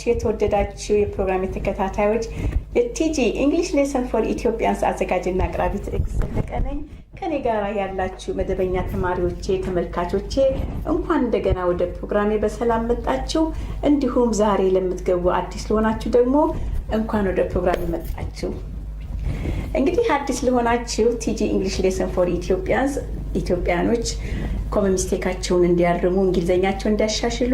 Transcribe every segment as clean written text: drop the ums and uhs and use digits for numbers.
የተወደዳችሁ የፕሮግራም ተከታታዮች የቲጂ እንግሊሽ ሌሰን ፎር ኢትዮጵያንስ አዘጋጅና አቅራቢ ትዕግስት ዘለቀ ነኝ። ከኔ ጋር ያላችሁ መደበኛ ተማሪዎቼ፣ ተመልካቾቼ እንኳን እንደገና ወደ ፕሮግራሜ በሰላም መጣችሁ። እንዲሁም ዛሬ ለምትገቡ አዲስ ለሆናችሁ ደግሞ እንኳን ወደ ፕሮግራሜ መጣችሁ። እንግዲህ አዲስ ለሆናችሁ ቲጂ እንግሊሽ ሌሰን ፎር ኢትዮጵያንስ ኢትዮጵያኖች ኮመን ሚስቴካቸውን እንዲያርሙ እንግሊዘኛቸውን እንዲያሻሽሉ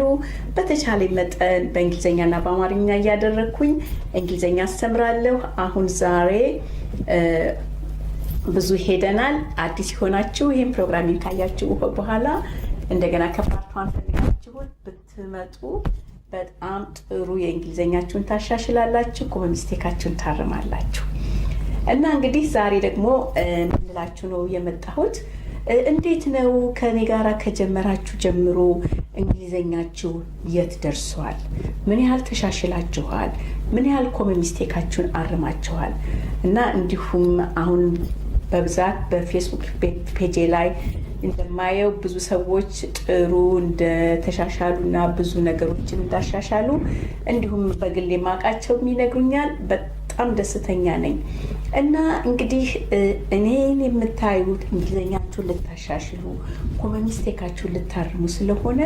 በተቻለ መጠን በእንግሊዘኛና በአማርኛ እያደረኩኝ እንግሊዘኛ አስተምራለሁ። አሁን ዛሬ ብዙ ሄደናል። አዲስ ሆናችሁ ይሄን ፕሮግራሚንግ ካያችሁ በኋላ እንደገና ከፓርቷን ፈልጋችሁ ብትመጡ በጣም ጥሩ የእንግሊዘኛችሁን ታሻሽላላችሁ፣ ኮመን ሚስቴካችሁን ታርማላችሁ። እና እንግዲህ ዛሬ ደግሞ ምን ልላችሁ ነው የመጣሁት? እንዴት ነው ከኔ ጋራ ከጀመራችሁ ጀምሮ እንግሊዘኛችሁ የት ደርሷል? ምን ያህል ተሻሽላችኋል? ምን ያህል ኮመን ሚስቴካችሁን አርማችኋል? እና እንዲሁም አሁን በብዛት በፌስቡክ ፔጅ ላይ እንደማየው ብዙ ሰዎች ጥሩ እንደተሻሻሉና ብዙ ነገሮችን እንዳሻሻሉ እንዲሁም በግል የማውቃቸው ይነግሩኛል። በጣም ደስተኛ ነኝ። እና እንግዲህ እኔን የምታዩት እንግሊዘኛችሁን ልታሻሽሉ ኮመን ሚስቴካችሁን ልታርሙ ስለሆነ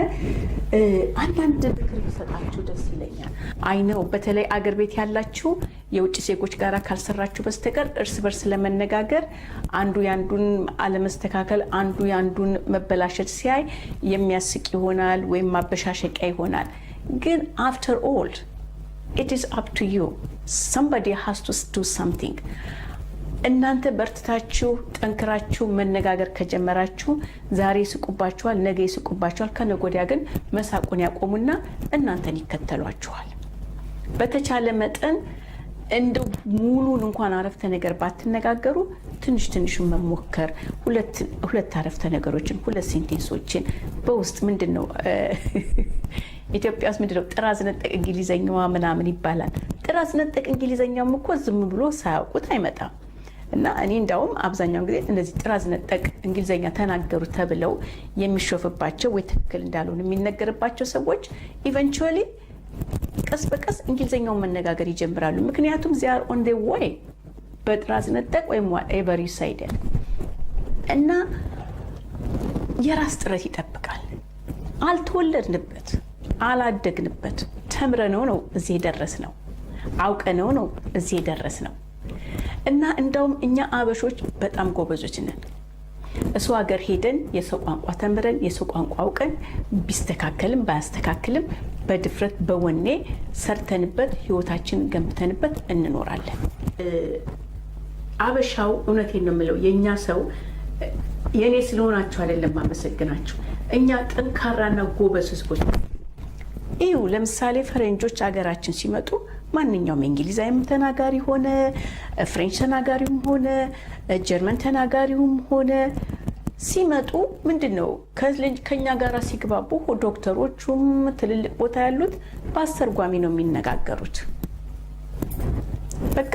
አንዳንድ ምክር ብሰጣችሁ ደስ ይለኛል። አይነው በተለይ አገር ቤት ያላችሁ የውጭ ዜጎች ጋር ካልሰራችሁ በስተቀር እርስ በርስ ለመነጋገር አንዱ ያንዱን አለመስተካከል፣ አንዱ ያንዱን መበላሸት ሲያይ የሚያስቅ ይሆናል ወይም ማበሻሸቂያ ይሆናል። ግን አፍተር ኦል it is up to you. Somebody has to do something. እናንተ በርትታችሁ ጠንክራችሁ መነጋገር ከጀመራችሁ ዛሬ ይስቁባችኋል፣ ነገ ይስቁባችኋል፣ ከነገ ወዲያ ግን መሳቁን ያቆሙና እናንተን ይከተሏችኋል። በተቻለ መጠን እንደው ሙሉን እንኳን አረፍተ ነገር ባትነጋገሩ ትንሽ ትንሹን መሞከር፣ ሁለት አረፍተ ነገሮችን፣ ሁለት ሴንቴንሶችን በውስጥ ምንድነው ኢትዮጵያ ውስጥ ምንድነው ጥራዝ ነጠቅ እንግሊዘኛዋ ምናምን ይባላል። ጥራዝ ነጠቅ እንግሊዘኛውም እኮ ዝም ብሎ ሳያውቁት አይመጣም። እና እኔ እንዳውም አብዛኛውን ጊዜ እንደዚህ ጥራዝ ነጠቅ እንግሊዘኛ ተናገሩ ተብለው የሚሾፍባቸው ወይ ትክክል እንዳልሆነ የሚነገርባቸው ሰዎች ኢቨንቹዋሊ ቀስ በቀስ እንግሊዘኛውን መነጋገር ይጀምራሉ። ምክንያቱም they are on their way በጥራዝ ነጠቅ ወይም whatever you said እና የራስ ጥረት ይጠብቃል። አልተወለድንበት፣ አላደግንበት፣ ተምረነው ነው እዚህ የደረስነው፣ አውቀነው ነው እዚህ የደረስነው። እና እንደውም እኛ አበሾች በጣም ጎበዞች ነን። እሱ ሀገር ሄደን የሰው ቋንቋ ተምረን የሰው ቋንቋ አውቀን ቢስተካከልም ባያስተካክልም በድፍረት በወኔ ሰርተንበት ህይወታችን ገንብተንበት እንኖራለን። አበሻው እውነቴን ነው የምለው የኛ ሰው የኔ ስለሆናችሁ አይደለም ማመሰግናችሁ። እኛ ጠንካራና ጎበዝ ህዝቦች ይው ለምሳሌ ፈረንጆች ሀገራችን ሲመጡ ማንኛውም እንግሊዛዊም ተናጋሪ ሆነ ፍሬንች ተናጋሪም ሆነ ጀርመን ተናጋሪም ሆነ ሲመጡ ምንድነው ከኛ ጋራ ሲግባቡ ዶክተሮቹም ትልልቅ ቦታ ያሉት በአስተርጓሚ ነው የሚነጋገሩት። በቃ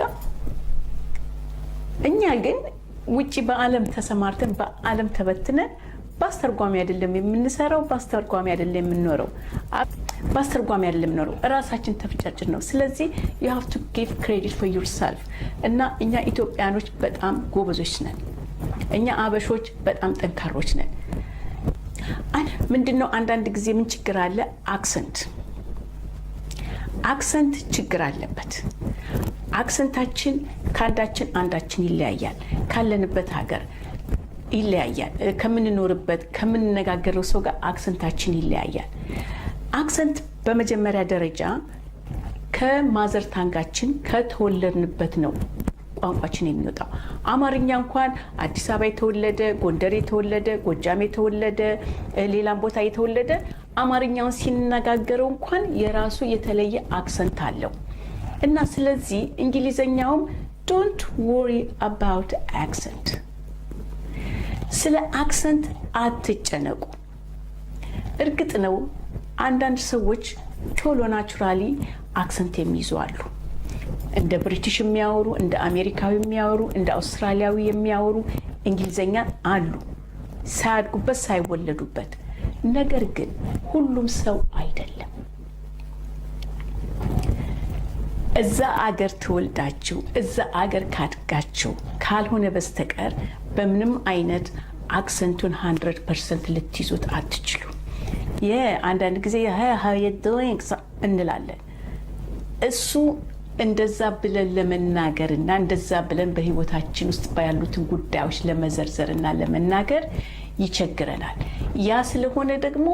እኛ ግን ውጪ በአለም ተሰማርተን በአለም ተበትነን በአስተርጓሚ አይደለም የምንሰራው፣ በአስተርጓሚ አይደለም የምንኖረው፣ በአስተርጓሚ አይደለም የምንኖረው፣ ራሳችን ተፍጫጭን ነው። ስለዚህ you have to give credit for yourself። እና እኛ ኢትዮጵያኖች በጣም ጎበዞች ነን። እኛ አበሾች በጣም ጠንካሮች ነን። ምንድነው አንዳንድ ጊዜ ምን ችግር አለ? አክሰንት ችግር አለበት። አክሰንታችን ከአንዳችን አንዳችን ይለያያል። ካለንበት ሀገር ይለያያል። ከምንኖርበት ከምንነጋገረው ሰው ጋር አክሰንታችን ይለያያል። አክሰንት በመጀመሪያ ደረጃ ከማዘር ታንጋችን ከተወለድንበት ነው ቋንቋችን የሚወጣው። አማርኛ እንኳን አዲስ አበባ የተወለደ፣ ጎንደር የተወለደ፣ ጎጃም የተወለደ፣ ሌላም ቦታ የተወለደ አማርኛውን ሲነጋገረው እንኳን የራሱ የተለየ አክሰንት አለው። እና ስለዚህ እንግሊዘኛውም ዶንት ወሪ አባውት አክሰንት፣ ስለ አክሰንት አትጨነቁ። እርግጥ ነው አንዳንድ ሰዎች ቶሎ ናቹራሊ አክሰንት የሚይዙ አሉ። እንደ ብሪቲሽ የሚያወሩ፣ እንደ አሜሪካዊ የሚያወሩ፣ እንደ አውስትራሊያዊ የሚያወሩ እንግሊዘኛ አሉ ሳያድጉበት ሳይወለዱበት። ነገር ግን ሁሉም ሰው አይደለም። እዛ አገር ተወልዳችሁ እዛ አገር ካድጋችሁ ካልሆነ በስተቀር በምንም አይነት አክሰንቱን 100% ልትይዙት አትችሉ። አንዳንድ ጊዜ how you doing እንላለን። እሱ እንደዛ ብለን ለመናገርና እንደዛ ብለን በህይወታችን ውስጥ ባሉትን ጉዳዮች ለመዘርዘርና ለመናገር ይቸግረናል። ያ ስለሆነ ደግሞ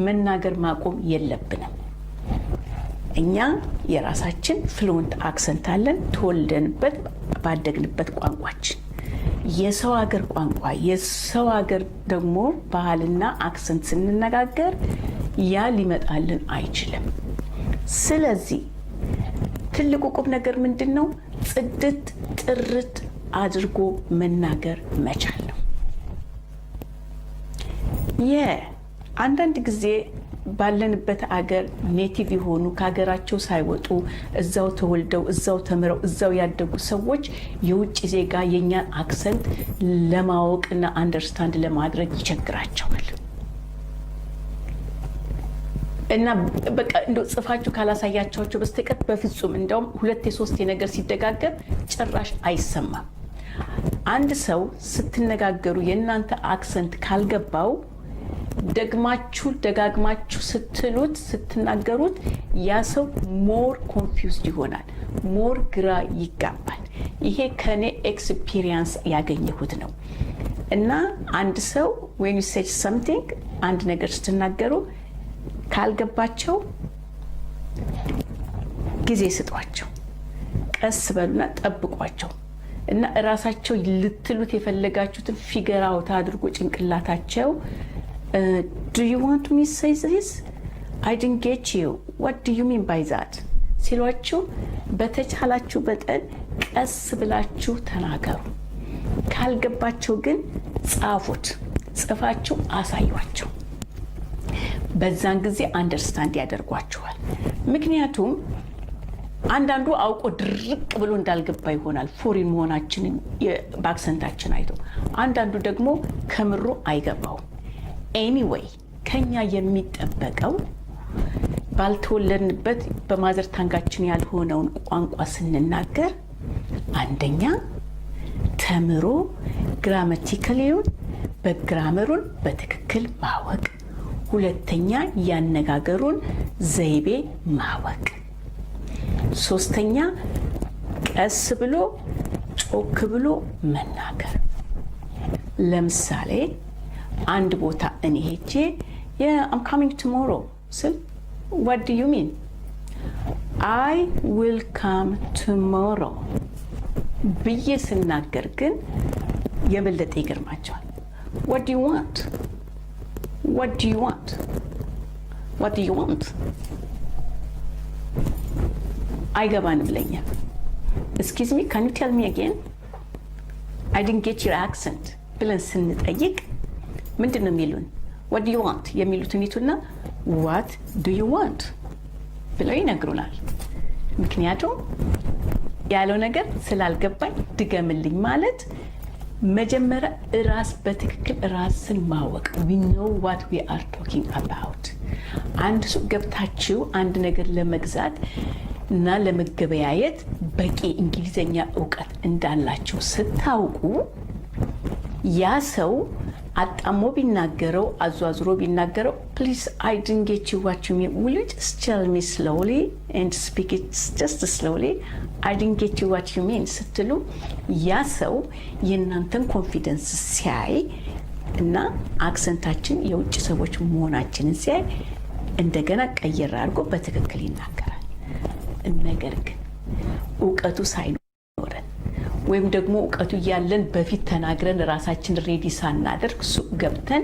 መናገር ማቆም የለብንም። እኛ የራሳችን ፍሉንት አክሰንት አለን፣ ተወልደንበት ባደግንበት ቋንቋችን። የሰው ሀገር ቋንቋ የሰው ሀገር ደግሞ ባህልና አክሰንት ስንነጋገር ያ ሊመጣልን አይችልም። ስለዚህ ትልቁ ቁም ነገር ምንድነው? ጽድት ጥርት አድርጎ መናገር መቻል ነው። አንዳንድ ጊዜ ባለንበት አገር ኔቲቭ የሆኑ ከሀገራቸው ሳይወጡ እዛው ተወልደው እዛው ተምረው እዛው ያደጉ ሰዎች የውጭ ዜጋ የኛን አክሰንት ለማወቅና አንደርስታንድ ለማድረግ ይቸግራቸዋል። እና በቃ እንደው ጽፋችሁ ካላሳያቻቸው በስተቀር በፍጹም እንደውም ሁለት የሶስት ነገር ሲደጋገር ጭራሽ አይሰማም። አንድ ሰው ስትነጋገሩ የእናንተ አክሰንት ካልገባው ደጋግማችሁ ስትናገሩት ያ ሰው ሞር ኮንፊውዝድ ይሆናል፣ ሞር ግራ ይጋባል። ይሄ ከኔ ኤክስፒሪየንስ ያገኘሁት ነው። እና አንድ ሰው when you say something አንድ ነገር ስትናገሩ ካልገባቸው ጊዜ ስጧቸው፣ ቀስ በሉና ጠብቋቸው እና እራሳቸው ልትሉት የፈለጋችሁትን ፊገር አውት አድርጎ ጭንቅላታቸው do you want me to say this? I didn't get you. What do you mean by that? ሲሏችሁ በተቻላችሁ በጠን ቀስ ብላችሁ ተናገሩ። ካልገባቸው ግን ጻፉት፣ ጽፋችሁ አሳዩአቸው። በዛን ጊዜ አንደርስታንድ ያደርጓችኋል። ምክንያቱም አንዳንዱ አውቆ ድርቅ ብሎ እንዳልገባ ይሆናል ፎሪን መሆናችንን በአክሰንታችን አይቶ፣ አንዳንዱ ደግሞ ከምሮ አይገባውም። ኤኒዌይ ከኛ የሚጠበቀው ባልተወለድንበት በማዘር ታንጋችን ያልሆነውን ቋንቋ ስንናገር አንደኛ ተምሮ ግራማቲካሊውን በግራመሩን በትክክል ማወቅ፣ ሁለተኛ ያነጋገሩን ዘይቤ ማወቅ፣ ሶስተኛ ቀስ ብሎ ጮክ ብሎ መናገር። ለምሳሌ አንድ ቦታ እኔ ሄጄ I'm coming tomorrow ስል what do you mean? I will come tomorrow ብዬ ስናገር ግን የበለጠ ይገርማቸዋል። what do you want? what do you want? what do you want? አይገባንም ለኛ። excuse me, can you tell me again? I didn't get your accent ብለን ስንጠይቅ ምንድን ነው የሚሉን? what do you want የሚሉትን ይቱና what do you want ብለው ይነግሩናል። ምክንያቱም ያለው ነገር ስላልገባኝ ድገምልኝ ማለት መጀመሪያ ራስ በትክክል ራስን ማወቅ we know what we are talking about። አንድ ሱቅ ገብታችሁ አንድ ነገር ለመግዛት እና ለመገበያየት በቂ እንግሊዘኛ እውቀት እንዳላችሁ ስታውቁ ያ ሰው አጣሞ ቢናገረው አዟዝሮ ቢናገረው please I didn't get you what you mean, will you just tell me slowly and speak it just slowly? I didn't get you what you mean ስትሉ ያ ሰው የእናንተን ኮንፊደንስ ሲያይ እና አክሰንታችን የውጭ ሰዎች መሆናችንን ሲያይ እንደገና ቀየር አድርጎ በትክክል ይናገራል። ነገር ግን እውቀቱ ሳይኖረን ወይም ደግሞ እውቀቱ ያለን በፊት ተናግረን ራሳችን ሬዲ ሳናደርግ ሱቅ ገብተን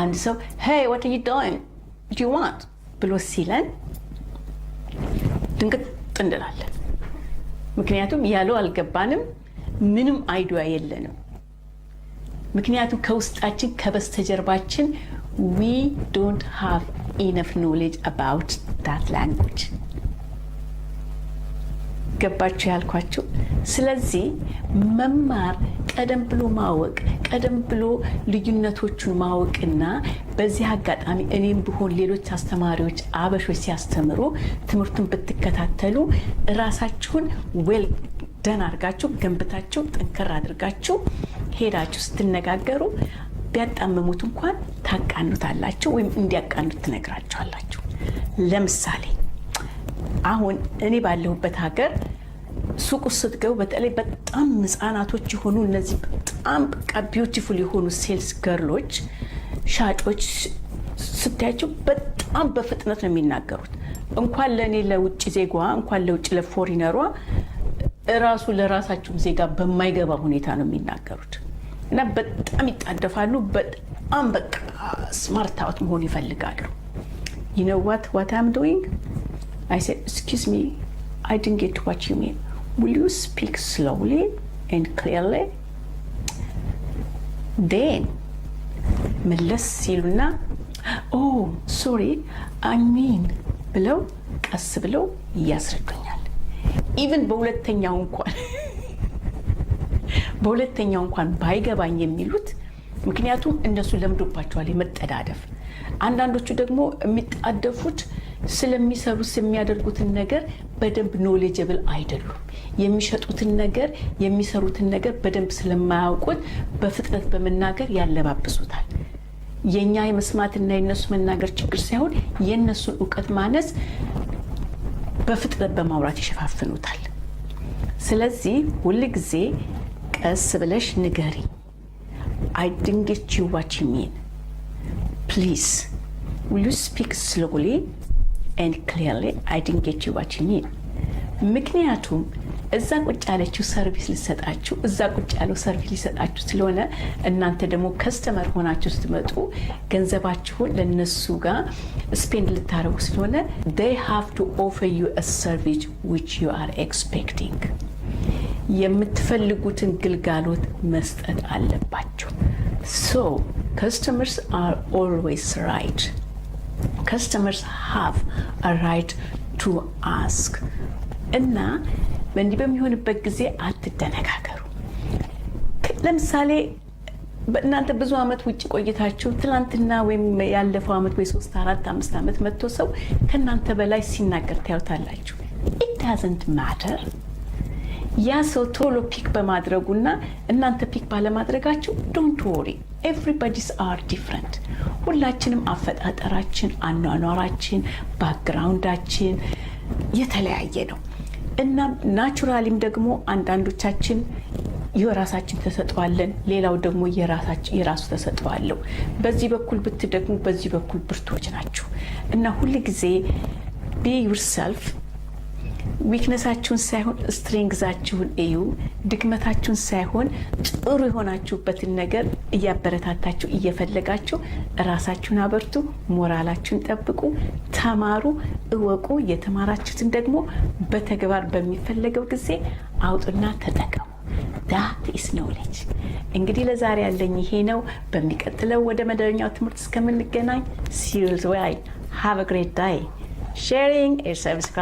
አንድ ሰው hey what are you doing? What do you want? ብሎ ሲለን ድንገት እንላለን። ምክንያቱም ያለው አልገባንም፣ ምንም አይዲያ የለንም። ምክንያቱም ከውስጣችን ከበስተጀርባችን we don't have enough knowledge about that language። ገባችሁ ያልኳችሁ? ስለዚህ መማር ቀደም ብሎ ማወቅ ቀደም ብሎ ልዩነቶቹን ማወቅና በዚህ አጋጣሚ እኔም ብሆን ሌሎች አስተማሪዎች አበሾች ሲያስተምሩ ትምህርቱን ብትከታተሉ ራሳችሁን ዌል ደን አድርጋችሁ ገንብታችሁ ጠንከር አድርጋችሁ ሄዳችሁ ስትነጋገሩ ቢያጣምሙት እንኳን ታቃኑታላችሁ ወይም እንዲያቃኑት ትነግራችኋላችሁ። ለምሳሌ አሁን እኔ ባለሁበት ሀገር ሱቅ ስትገቡ በተለይ በጣም ህፃናቶች የሆኑ እነዚህ በጣም ቢዩቲፉል የሆኑ ሴልስ ገርሎች ሻጮች ስታያቸው በጣም በፍጥነት ነው የሚናገሩት። እንኳን ለእኔ ለውጭ ዜጓ እንኳን ለውጭ ለፎሪነሯ እራሱ ለራሳቸው ዜጋ በማይገባ ሁኔታ ነው የሚናገሩት እና በጣም ይጣደፋሉ። በጣም በቃ ስማርት አውት መሆን ይፈልጋሉ። you know what I'm doing? I said, excuse me, I didn't get what you mean. Will you speak slowly and clearly? Then መለስ ሲሉና oh sorry I mean ብለው ቀስ ብለው ያስረዱኛል። ኢቭን በሁለተኛው እንኳን ባይገባኝ የሚሉት ምክንያቱም እነሱ ለምዶባቸዋል የመጠዳደፍ። አንዳንዶቹ ደግሞ የሚጣደፉት ስለሚሰሩት የሚያደርጉትን ነገር በደንብ ኖሌጀብል አይደሉም። የሚሸጡትን ነገር የሚሰሩትን ነገር በደንብ ስለማያውቁት በፍጥነት በመናገር ያለባብሱታል። የኛ የመስማትና የነሱ መናገር ችግር ሳይሆን የነሱን ዕውቀት ማነስ በፍጥነት በማውራት ይሸፋፍኑታል። ስለዚህ ሁሉ ጊዜ ቀስ ብለሽ ንገሪ። I didn't get you what you mean. Please, will you speak slowly and clearly? I didn't get you what you mean. ምክንያቱም እዛ ቁጭ ያለችው ሰርቪስ ሊሰጣችሁ እዛ ቁጭ ያለው ሰርቪስ ሊሰጣችሁ ስለሆነ እናንተ ደግሞ ከስተመር ሆናችሁ ስትመጡ ገንዘባችሁን ለነሱ ጋር ስፔንድ ልታረጉ ስለሆነ they have to offer you a service which you are expecting. የምትፈልጉትን ግልጋሎት መስጠት አለባችሁ። So customers are always right. Customers have a right to ask. እና በእንዲህ በሚሆንበት ጊዜ አትደነጋገሩ። ለምሳሌ በእናንተ ብዙ አመት ውጭ ቆይታችሁ ትላንትና ወይም ያለፈው አመት ወይ 3 4 5 አመት መጥቶ ሰው ከእናንተ በላይ ሲናገር ታዩታላችሁ። It doesn't matter. ያ ሰው ቶሎ ፒክ በማድረጉና እናንተ ፒክ ባለማድረጋችሁ don't worry. Everybody's are different. ሁላችንም አፈጣጠራችን፣ አኗኗራችን፣ ባክግራውንዳችን የተለያየ ነው እና ናቹራሊም ደግሞ አንዳንዶቻችን የራሳችን ተሰጥቷለን፣ ሌላው ደግሞ የራሱ ተሰጥቷለው። በዚህ በኩል ብትደግሙ በዚህ በኩል ብርቶች ናችሁ እና ሁሉ ጊዜ be yourself. ዊክነሳችሁን ሳይሆን ስትሬንግዛችሁን እዩ። ድክመታችሁን ሳይሆን ጥሩ የሆናችሁበትን ነገር እያበረታታችሁ እየፈለጋችሁ ራሳችሁን አበርቱ፣ ሞራላችሁን ጠብቁ፣ ተማሩ፣ እወቁ። የተማራችሁትን ደግሞ በተግባር በሚፈለገው ጊዜ አውጡና ተጠቀሙ። that is knowledge። እንግዲህ ለዛሬ ያለኝ ይሄ ነው። በሚቀጥለው ወደ መደበኛው ትምህርት እስከምንገናኝ see you later. Have a great day. Sharing is subscribe.